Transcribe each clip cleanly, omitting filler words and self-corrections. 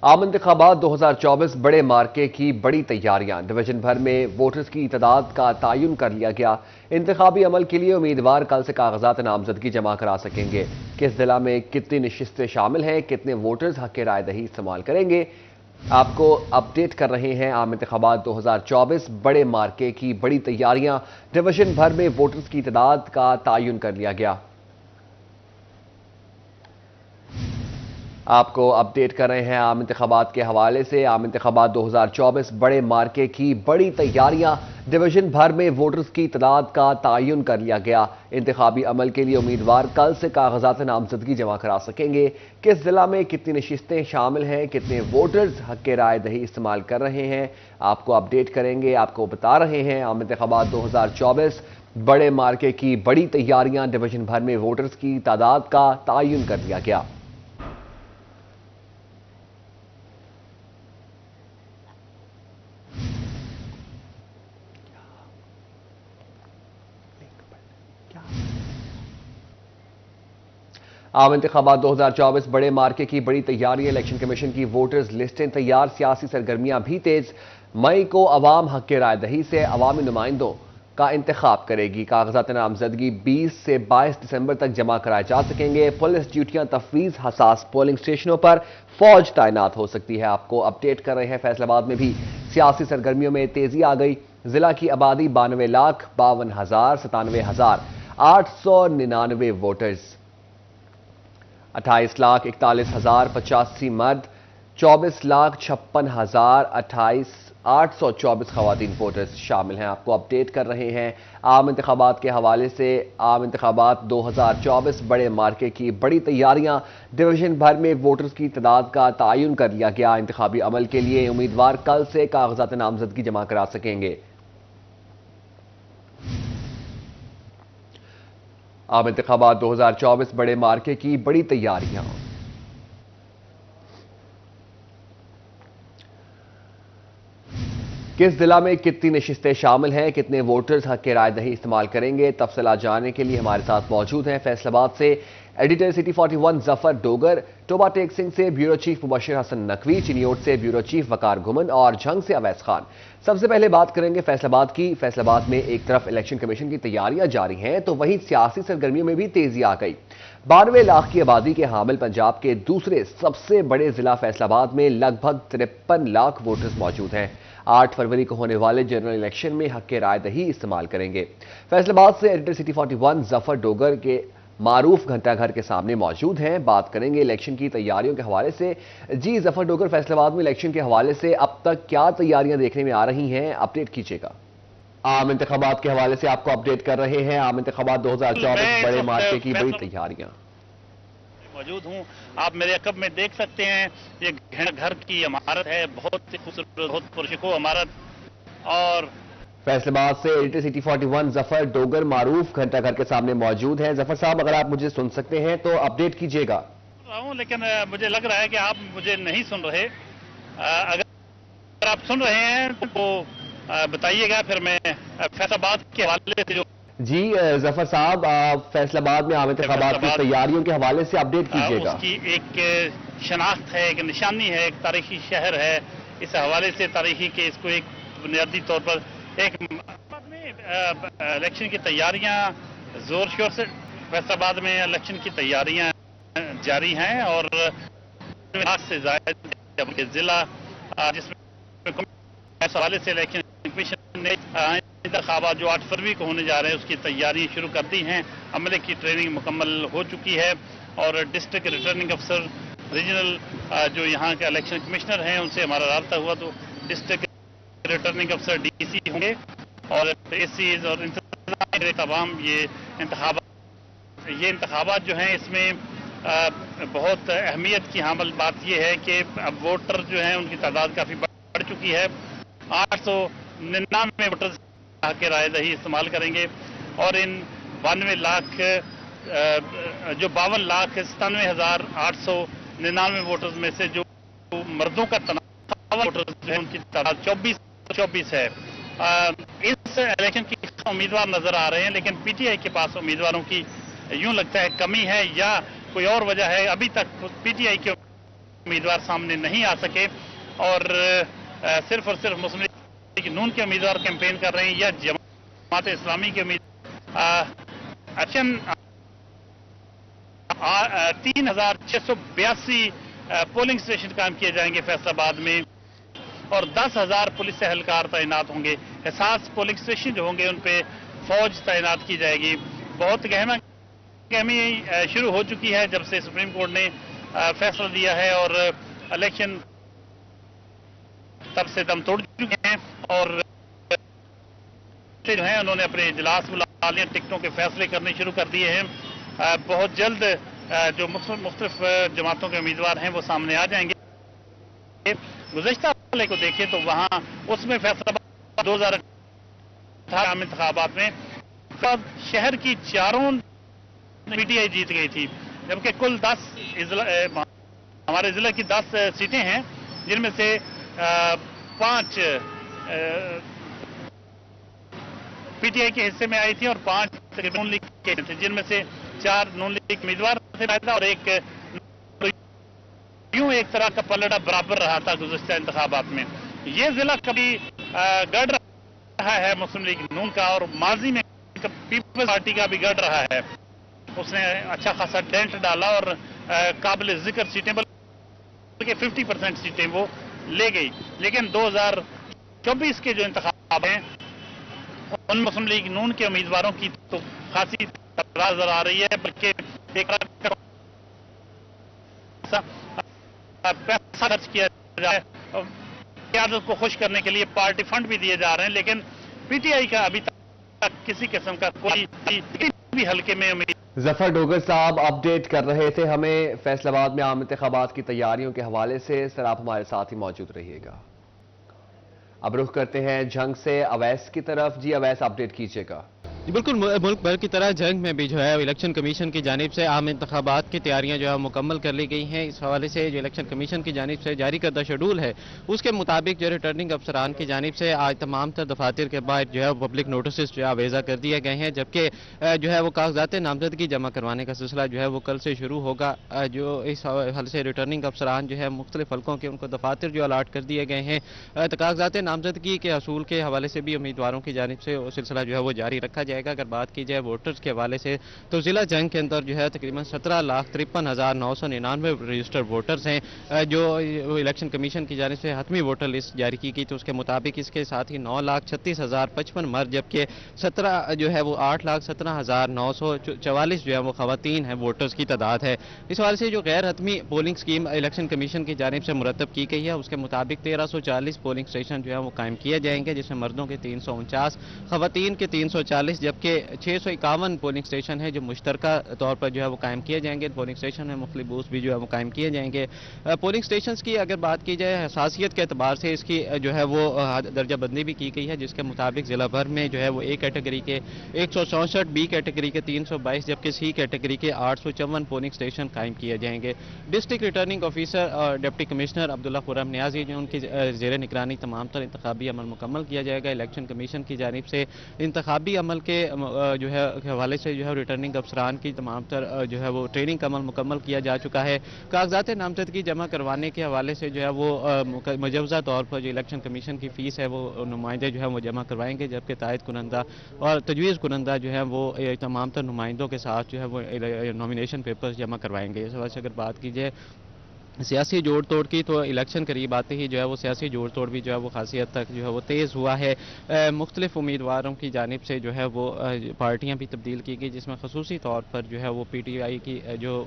عام انتخابات 2024 بڑے مارکے کی بڑی تیاریاں، ڈویژن بھر میں ووٹرز کی تعداد کا تعین کر لیا گیا۔ انتخابی عمل کے لیے امیدوار کل سے کاغذات نامزدگی جمع کرا سکیں گے۔ کس ضلع میں کتنی نشستیں شامل ہیں، کتنے ووٹرز حق رائے دہی استعمال کریں گے، آپ کو اپڈیٹ کر رہے ہیں۔ عام انتخابات 2024 بڑے مارکے کی بڑی تیاریاں، ڈویژن بھر میں ووٹرز کی تعداد کا تعین کر لیا گیا۔ آپ کو اپڈیٹ کر رہے ہیں عام انتخابات کے حوالے سے۔ عام انتخابات 2024 بڑے مارکے کی بڑی تیاریاں، ڈویژن بھر میں ووٹرز کی تعداد کا تعین کر لیا گیا۔ انتخابی عمل کے لیے امیدوار کل سے کاغذات نامزدگی جمع کرا سکیں گے۔ کس ضلع میں کتنی نشستیں شامل ہیں، کتنے ووٹرز حق رائے دہی استعمال کر رہے ہیں، آپ کو اپڈیٹ کریں گے، آپ کو بتا رہے ہیں۔ عام انتخابات 2024 بڑے مارکے کی بڑی تیاریاں، ڈویژن بھر میں ووٹرز کی تعداد کا تعین کر لیا گیا۔ عام انتخابات 2024 بڑے مارکے کی بڑی تیاری، الیکشن کمیشن کی ووٹرز لسٹیں تیار، سیاسی سرگرمیاں بھی تیز۔ مئی کو عوام حق رائے دہی سے عوامی نمائندوں کا انتخاب کرے گی۔ کاغذات نامزدگی 20 سے 22 دسمبر تک جمع کرائے جا سکیں گے۔ پولیس ڈیوٹیاں تفویض، حساس پولنگ اسٹیشنوں پر فوج تعینات ہو سکتی ہے۔ آپ کو اپڈیٹ کر رہے ہیں۔ فیصل آباد میں بھی سیاسی سرگرمیوں میں تیزی آ گئی۔ ضلع کی آبادی 92,52,899 ووٹرز، 28,41,085 مرد، 24,56,824 خواتین ووٹرز شامل ہیں۔ آپ کو اپڈیٹ کر رہے ہیں عام انتخابات کے حوالے سے۔ عام انتخابات 2024 بڑے مارکے کی بڑی تیاریاں، ڈویژن بھر میں ووٹرز کی تعداد کا تعین کر لیا گیا۔ انتخابی عمل کے لیے امیدوار کل سے کاغذات نامزدگی جمع کرا سکیں گے۔ عام انتخابات 2024 بڑے مارکے کی بڑی تیاریاں۔ کس ضلع میں کتنی نشستیں شامل ہیں، کتنے ووٹرز حق رائے دہی استعمال کریں گے، تفصیلات جاننے کے لیے ہمارے ساتھ موجود ہیں فیصل آباد سے ایڈیٹر سٹی 41 ظفر ڈوگر، ٹوبا ٹیک سنگھ سے بیورو چیف مبشر حسن نقوی، چنیوٹ سے بیورو چیف وقار گھمن اور جھنگ سے اویس خان۔ سب سے پہلے بات کریں گے فیصل آباد کی۔ فیصل آباد میں ایک طرف الیکشن کمیشن کی تیاریاں جاری ہیں تو وہیں سیاسی سرگرمیوں میں بھی تیزی آ گئی۔ 92 لاکھ کی آبادی کے حامل پنجاب کے دوسرے سب سے بڑے ضلع فیصل آباد میں لگ بھگ 53 لاکھ ووٹرز موجود ہیں۔ 8 فروری کو ہونے والے جنرل الیکشن میں حق رائے دہی استعمال کریں گے۔ فیصل آباد سے ایڈیٹر سٹی 41 ظفر ڈوگر کے معروف گھنٹہ گھر کے سامنے موجود ہیں۔ بات کریں گے الیکشن کی تیاریوں کے حوالے سے۔ جی ظفر ڈوگر، فیصل آباد میں الیکشن کے حوالے سے اب تک کیا تیاریاں دیکھنے میں آ رہی ہیں، اپڈیٹ کیجیے گا۔ عام انتخابات کے حوالے سے آپ کو اپڈیٹ کر رہے ہیں۔ عام انتخابات 2024 بڑے مارکے کی بڑی تیاریاں موجود ہوں۔ آپ میرے عقب میں دیکھ سکتے ہیں، یہ گھر کی عمارت ہے، بہت خوبصورت، بہت پرشکو عمارت۔ اور فیصل آباد سے ایڈیٹر سٹی 41 ظفر ڈوگر معروف گھنٹہ گھر کے سامنے موجود ہیں۔ ظفر صاحب، اگر آپ مجھے سن سکتے ہیں تو اپڈیٹ کیجیے گا۔ لیکن مجھے لگ رہا ہے کہ آپ مجھے نہیں سن رہے۔ اگر آپ سن رہے ہیں تو بتائیے گا، پھر میں فیصل آباد کے حوالے سے جو جی ظفر صاحب، فیصل آباد میں عام انتخابات کی تیاریوں کے حوالے سے اپڈیٹ کیجیے گا۔ اس کی ایک شناخت ہے، ایک نشانی ہے، ایک تاریخی شہر ہے۔ اس حوالے سے تاریخی کے اس کو ایک بنیادی طور پر ایک الیکشن کی تیاریاں زور شور سے، فیصل آباد میں الیکشن کی تیاریاں جاری ہیں اور لاکھ سے زائد ضلع جس میں اس حوالے سے الیکشن کمیشن نے انتخابات جو 8 فروری کو ہونے جا رہے ہیں اس کی تیاری شروع کر دی ہیں۔ عملے کی ٹریننگ مکمل ہو چکی ہے اور ڈسٹرکٹ ریٹرننگ افسر، ریجنل جو یہاں کے الیکشن کمشنر ہیں، ان سے ہمارا رابطہ ہوا تو ڈسٹرکٹ ریٹرننگ افسر ڈی سی ہوں گے اور اے سیز اور تمام یہ انتخابات جو ہیں اس میں بہت اہمیت کی حامل بات یہ ہے کہ اب ووٹر جو ہیں ان کی تعداد کافی بڑھ چکی ہے۔ 899 ووٹر حق رائے دہی استعمال کریں گے اور ان 92 لاکھ جو 52,97,899 ووٹرز میں سے جو مردوں کا تناظر ووٹرز جو ہیں ان کی تعداد 24 ہے۔ اس الیکشن کی امیدوار نظر آ رہے ہیں، لیکن پی ٹی آئی کے پاس امیدواروں کی یوں لگتا ہے کمی ہے یا کوئی اور وجہ ہے۔ ابھی تک پی ٹی آئی کے امیدوار سامنے نہیں آ سکے اور صرف اور صرف مسلم لیگ نون کے امیدوار کیمپین کر رہے ہیں یا جماعت اسلامی کے امیدوار. اچھن 3682 پولنگ اسٹیشن قائم کیے جائیں گے فیصل آباد میں اور 10,000 پولیس اہلکار تعینات ہوں گے. حساس پولنگ اسٹیشن جو ہوں گے ان پہ فوج تعینات کی جائے گی. بہت گہمی شروع ہو چکی ہے جب سے سپریم کورٹ نے فیصلہ دیا ہے اور الیکشن تب سے دم توڑ چکے ہیں اور جو ہیں انہوں نے اپنے اجلاس بلا لیے, ٹکٹوں کے فیصلے کرنے شروع کر دیے ہیں. بہت جلد جو مختلف جماعتوں کے امیدوار ہیں وہ سامنے آ جائیں گے. گزشتہ حملے کو دیکھیں تو وہاں اس میں فیصلہ 2018 عام انتخابات میں شہر کی 4 پی ٹی آئی جیت گئی تھی, جبکہ کل 10 ہمارے ضلع کی 10 سیٹیں ہیں جن میں سے 5 پی ٹی آئی کے حصے میں آئی تھی اور 5 نون لیگ کے تھے, جن میں سے 4 نون لیگ امیدوار تھے اور ایک طرح کا پلڑا برابر رہا تھا گزشتہ انتخابات میں. یہ ضلع کبھی گڑ رہا ہے مسلم لیگ نون کا اور ماضی میں پیپلز پارٹی کا بھی گڑ رہا ہے. اس نے اچھا خاصا ڈینٹ ڈالا اور قابل ذکر سیٹیں بلکہ 50% سیٹیں وہ لے گئی. لیکن 2024 کے جو انتخاب ہیں ان مسلم لیگ نون کے امیدواروں کی تو خاصی تعداد نظر آ رہی ہے, بلکہ ایک پیسہ خرچ کیا جا رہا ہے. قیادت کو خوش کرنے کے لیے پارٹی فنڈ بھی دیے جا رہے ہیں, لیکن پی ٹی آئی کا ابھی تک کسی قسم کا کوئی بھی حلقے میں امید. ظفر ڈوگر صاحب اپ ڈیٹ کر رہے تھے ہمیں فیصل آباد میں عام انتخابات کی تیاریوں کے حوالے سے. سر آپ ہمارے ساتھ ہی موجود رہیے گا. اب رخ کرتے ہیں جنگ سے اویس کی طرف. جی اویس اپ ڈیٹ کیجیے گا. بالکل ملک بھر کی طرح جنگ میں بھی جو ہے الیکشن کمیشن کی جانب سے عام انتخابات کی تیاریاں جو ہے مکمل کر لی گئی ہیں. اس حوالے سے جو الیکشن کمیشن کی جانب سے جاری کردہ شیڈول ہے اس کے مطابق جو ریٹرننگ افسران کی جانب سے آج تمام تر دفاتر کے باہر جو ہے پبلک نوٹسز جو ہے آویزہ کر دیے گئے ہیں, جبکہ جو ہے وہ کاغذات نامزدگی جمع کروانے کا سلسلہ جو ہے وہ کل سے شروع ہوگا. جو اس حوالے سے ریٹرننگ افسران جو ہے مختلف حلقوں کے ان کو دفاتر جو الاٹ کر دیے گئے ہیں. کاغذات نامزدگی کے حصول کے حوالے سے بھی امیدواروں کی جانب سے وہ سلسلہ جو ہے وہ جاری رکھا جائے گا. اگر بات کی جائے ووٹرز کے حوالے سے تو ضلع جنگ کے اندر جو ہے تقریباً 17,53,999 رجسٹر ووٹرز ہیں. جو الیکشن کمیشن کی جانب سے حتمی ووٹر لسٹ جاری کی گئی تو اس کے مطابق اس کے ساتھ ہی 9,36,055 مرد, جبکہ 17 جو ہے وہ 8,17,944 جو ہے وہ خواتین ہیں ووٹرز کی تعداد ہے. اس حوالے سے جو غیر حتمی پولنگ سکیم الیکشن کمیشن کی جانب سے مرتب کی گئی ہے اس کے مطابق 1340 پولنگ اسٹیشن جو ہے وہ قائم کیے جائیں گے, جس میں مردوں کے 349, خواتین کے 340, جبکہ 651 پولنگ اسٹیشن ہے جو مشترکہ طور پر جو ہے وہ قائم کیے جائیں گے. پولنگ اسٹیشن میں مختلف بوتھ بھی جو ہے وہ قائم کیے جائیں گے. پولنگ اسٹیشنز کی اگر بات کی جائے حساسیت کے اعتبار سے اس کی جو ہے وہ درجہ بندی بھی کی گئی ہے, جس کے مطابق ضلع بھر میں جو ہے وہ اے کیٹیگری کے 164, بی کیٹیگری کے 322, جبکہ سی کیٹیگری کے 854 پولنگ اسٹیشن قائم کیے جائیں گے. ڈسٹرکٹ ریٹرننگ آفیسر اور ڈپٹی کمشنر عبداللہ خرم نیازی جو ان کی زیر نگرانی تمام تر انتخابی عمل مکمل کیا جائے گا. الیکشن کمیشن کی جانب سے انتخابی عمل کے جو ہے حوالے سے جو ہے ریٹرننگ افسران کی تمام تر جو ہے وہ ٹریننگ کا عمل مکمل کیا جا چکا ہے. کاغذات نامزدگی جمع کروانے کے حوالے سے جو ہے وہ مجوزہ طور پر جو الیکشن کمیشن کی فیس ہے وہ نمائندے جو ہے وہ جمع کروائیں گے, جبکہ تائید کنندہ اور تجویز کنندہ جو ہے وہ تمام تر نمائندوں کے ساتھ جو ہے وہ نامینیشن پیپرز جمع کروائیں گے. اس حوالے سے اگر بات کی جائے سیاسی جوڑ توڑ کی تو الیکشن قریب آتے ہی جو ہے وہ سیاسی جوڑ توڑ بھی جو ہے وہ خاصی حد تک جو ہے وہ تیز ہوا ہے. مختلف امیدواروں کی جانب سے جو ہے وہ پارٹیاں بھی تبدیل کی گئی, جس میں خصوصی طور پر جو ہے وہ پی ٹی آئی کی جو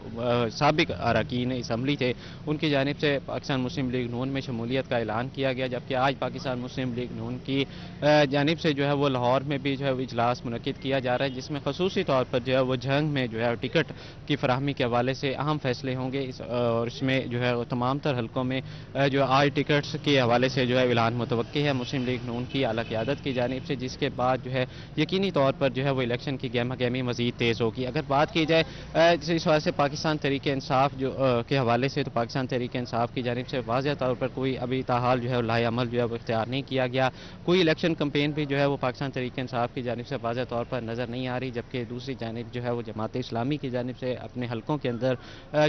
سابق اراکین اسمبلی تھے ان کی جانب سے پاکستان مسلم لیگ نون میں شمولیت کا اعلان کیا گیا, جبکہ آج پاکستان مسلم لیگ نون کی جانب سے جو ہے وہ لاہور میں بھی جو ہے اجلاس منعقد کیا جا رہا ہے, جس میں خصوصی طور پر جو ہے وہ جنگ میں جو ہے ٹکٹ کی فراہمی کے حوالے سے اہم فیصلے ہوں گے. اور اس میں جو ہے تمام تر حلقوں میں جو آج ٹکٹس کے حوالے سے جو ہے اعلان متوقع ہے مسلم لیگ نون کی اعلیٰ قیادت کی جانب سے, جس کے بعد جو ہے یقینی طور پر جو ہے وہ الیکشن کی گہما گہمی مزید تیز ہوگی. اگر بات کی جائے اس حوالے سے پاکستان تحریک انصاف جو کے حوالے سے تو پاکستان تحریک انصاف کی جانب سے واضح طور پر کوئی ابھی تاحال جو ہے لاہے عمل جو ہے وہ اختیار نہیں کیا گیا. کوئی الیکشن کمپین بھی جو ہے وہ پاکستان تحریک انصاف کی جانب سے واضح طور پر نظر نہیں آ رہی, جبکہ دوسری جانب جو ہے وہ جماعت اسلامی کی جانب سے اپنے حلقوں کے اندر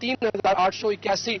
3,881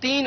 3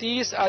30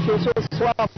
616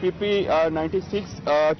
PP 96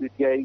PTI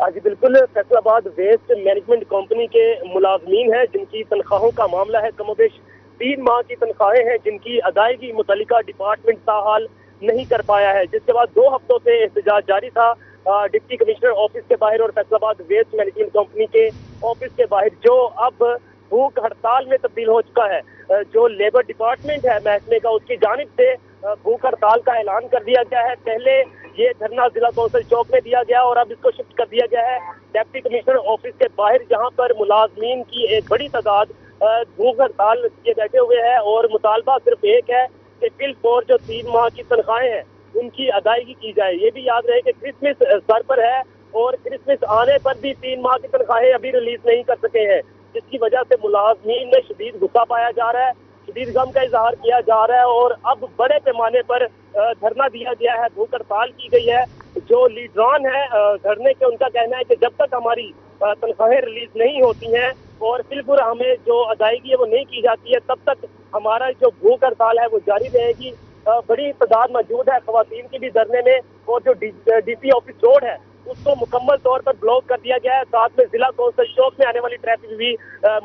جی بالکل، فیصل آباد ویسٹ مینجمنٹ کمپنی کے ملازمین ہیں جن کی تنخواہوں کا معاملہ ہے، کم و بیش 3 ماہ کی تنخواہیں ہیں جن کی ادائیگی متعلقہ ڈپارٹمنٹ تاحال نہیں کر پایا ہے، جس کے بعد 2 ہفتوں سے احتجاج جاری تھا ڈپٹی کمشنر آفس کے باہر اور فیصل آباد ویسٹ مینجمنٹ کمپنی کے آفس کے باہر، جو اب بھوک ہڑتال میں تبدیل ہو چکا ہے۔ جو لیبر ڈپارٹمنٹ ہے محکمے کا، اس کی جانب سے بھوک ہڑتال کا اعلان کر دیا گیا ہے۔ پہلے یہ دھرنا ضلع کونسل چوک میں دیا گیا اور اب اس کو شفٹ کر دیا گیا ہے ڈپٹی کمشنر آفس کے باہر، جہاں پر ملازمین کی ایک بڑی تعداد بھوک ہڑتال کیے بیٹھے ہوئے ہیں اور مطالبہ صرف ایک ہے کہ بالفور جو 3 ماہ کی تنخواہیں ہیں ان کی ادائیگی کی جائے۔ یہ بھی یاد رہے کہ کرسمس سر پر ہے اور کرسمس آنے پر بھی 3 ماہ کی تنخواہیں ابھی ریلیز نہیں کر سکے ہیں، جس کی وجہ سے ملازمین میں شدید غصہ پایا جا رہا ہے، شدید غم کا اظہار کیا جا رہا ہے اور اب بڑے پیمانے پر دھرنا دیا گیا ہے، بھوک ہڑتال کی گئی ہے۔ جو لیڈران ہیں دھرنے کے، ان کا کہنا ہے کہ جب تک ہماری تنخواہیں ریلیز نہیں ہوتی ہیں اور بالکل ہمیں جو ادائیگی ہے وہ نہیں کی جاتی ہے، تب تک ہمارا جو بھوک ہڑتال ہے وہ جاری رہے گی۔ بڑی تعداد موجود ہے خواتین کی بھی دھرنے میں، اور جو ڈی سی آفس روڈ ہے اس کو مکمل طور پر بلاک کر دیا گیا ہے، ساتھ میں ضلع کونسل چوک میں آنے والی ٹریفک بھی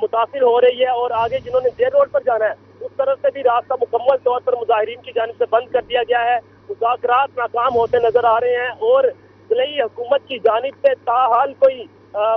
متاثر ہو رہی ہے اور آگے جنہوں نے جیل روڈ پر جانا ہے اس طرف سے بھی راستہ مکمل طور پر مظاہرین کی جانب سے بند کر دیا گیا ہے۔ مذاکرات ناکام ہوتے نظر آ رہے ہیں اور ضلعی حکومت کی جانب سے تاحال کوئی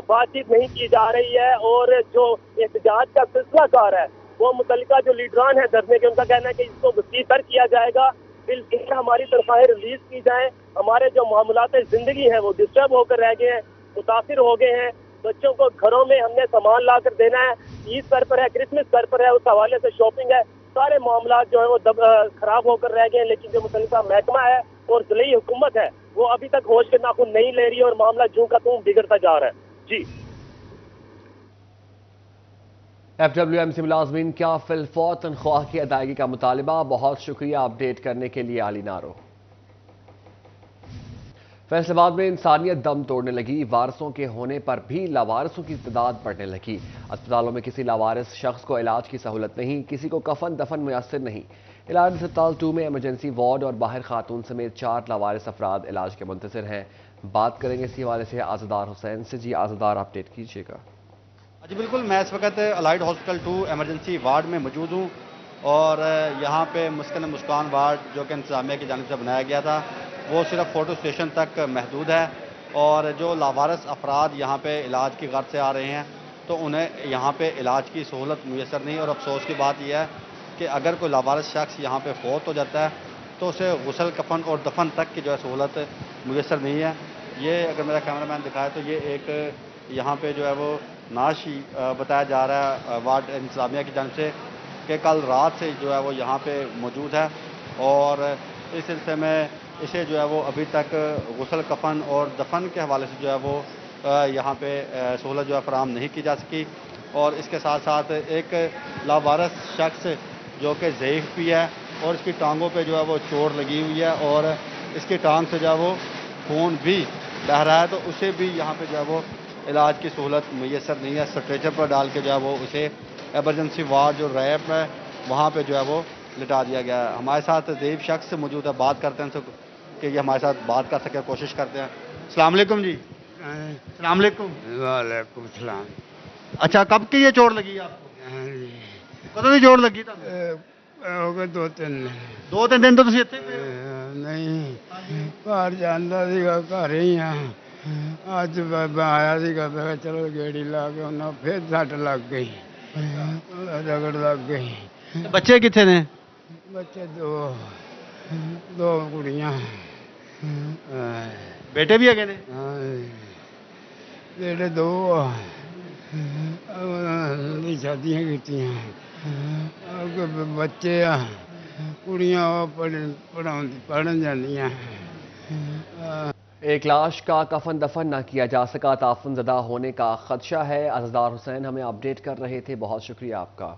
بات چیت نہیں کی جا رہی ہے، اور جو احتجاج کا سلسلہ کار ہے وہ متعلقہ جو لیڈران ہیں دھرنے کے، ان کا کہنا ہے کہ اس کو وسیع تر کیا جائے گا، بالکل ہماری تنخواہیں ریلیز کی جائیں۔ ہمارے جو معاملات زندگی ہیں وہ ڈسٹرب ہو کر رہ گئے ہیں، متاثر ہو گئے ہیں، بچوں کو گھروں میں ہم نے سامان لا کر دینا ہے، عید سر پر ہے، کرسمس سر پر ہے، اس حوالے سے شاپنگ ہے، سارے معاملات جو ہے وہ خراب ہو کر رہ گئے ہیں، لیکن جو متعلقہ محکمہ ہے اور ضلعی حکومت ہے وہ ابھی تک ہوش کے ناخن نہیں لے رہی اور معاملہ جوں کا توں بگڑتا جا رہا ہے۔ جی FWMC ملازمین کیا فی الفور تنخواہ کی ادائیگی کا مطالبہ؟ بہت شکریہ اپڈیٹ کرنے کے لیے علی نارو۔ فیصل آباد میں انسانیت دم توڑنے لگی، وارثوں کے ہونے پر بھی لاوارثوں کی تعداد بڑھنے لگی۔ اسپتالوں میں کسی لاوارث شخص کو علاج کی سہولت نہیں، کسی کو کفن دفن میسر نہیں۔ علاج ہسپتال 2 میں ایمرجنسی وارڈ اور باہر خاتون سمیت 4 لاوارث افراد علاج کے منتظر ہیں۔ بات کریں گے اسی حوالے سے عزادار حسین سے۔ جی عزادار، اپڈیٹ کیجیے گا۔ جی بالکل، میں اس وقت الائڈ ہاسپٹل 2 ایمرجنسی وارڈ میں موجود ہوں اور یہاں پہ مسکن مسکان وارڈ جو کہ انتظامیہ کی جانب سے بنایا گیا تھا وہ صرف فوٹو اسٹیشن تک محدود ہے، اور جو لاوارث افراد یہاں پہ علاج کی غرض سے آ رہے ہیں تو انہیں یہاں پہ علاج کی سہولت میسر نہیں، اور افسوس کی بات یہ ہے کہ اگر کوئی لاوارث شخص یہاں پہ فوت ہو جاتا ہے تو اسے غسل کفن اور دفن تک کی جو ہے سہولت میسر نہیں ہے۔ یہ اگر میرا کیمرہ مین دکھائے تو یہ ایک یہاں پہ جو ہے وہ نعش بتایا جا رہا ہے وارڈ انتظامیہ کی جانب سے کہ کل رات سے جو ہے وہ یہاں پہ موجود ہے، اور اس سلسلے میں اسے جو ہے وہ ابھی تک غسل کفن اور دفن کے حوالے سے جو ہے وہ یہاں پہ سہولت جو ہے فراہم نہیں کی جا سکی، اور اس کے ساتھ ساتھ ایک لاوارث شخص جو کہ ضعیف بھی ہے اور اس کی ٹانگوں پہ جو ہے وہ چوٹ لگی ہوئی ہے اور اس کی ٹانگ سے جو ہے وہ خون بھی بہہ رہا ہے، تو اسے بھی یہاں پہ جو ہے وہ علاج کی سہولت میسر نہیں ہے۔ اسٹریچر پر ڈال کے جو ہے وہ اسے ایمرجنسی وارڈ جو ریپ ہے وہاں پہ جو ہے وہ لٹا دیا گیا ہے۔ ہمارے ساتھ ضعیف شخص موجود ہے، بات کرتے ہیں کہ یہ ہمارے ساتھ بات کر سکے، کوشش کرتے ہیں۔ السلام علیکم جی۔ السلام علیکم۔ وعلیکم السلام۔ اچھا، کب کی یہ چوٹ لگی آپ کو؟ کدوں کی چوٹ لگی تھا؟ ہو گئے 2-3 دن تو تسی ਇੱਥੇ نہیں باہر جانا سا، گھر ہی ہاں۔ ਅੱਜ ਮੈਂ ਆਇਆ ਸੀਗਾ، ਮੈਂ ਕਿਹਾ ਚਲੋ ਗੇੜੀ ਲਾ ਕੇ ਉਹਨਾਂ ਫਿਰ ਸੱਟ ਲੱਗ ਗਈ، ਰਗੜ ਲੱਗ ਗਈ। ਬੱਚੇ ਕਿੱਥੇ ਨੇ? ਬੱਚੇ ਦੋ ਕੁੜੀਆਂ। ਬੇਟੇ ਵੀ ਹੈਗੇ ਨੇ? ਹਾਂ ਬੇਟੇ 2 ਆ, ਉਹਨਾਂ ਦੀ ਸ਼ਾਦੀਆਂ ਕੀਤੀਆਂ। ਅੱਗੇ ਬੱਚੇ ਆ, ਕੁੜੀਆਂ ਪੜ੍ਹਨ ਜਾਂਦੀਆਂ۔ ایک لاش کا کفن دفن نہ کیا جا سکا، تعفن زدہ ہونے کا خدشہ ہے۔ عزادار حسین ہمیں اپڈیٹ کر رہے تھے، بہت شکریہ آپ کا۔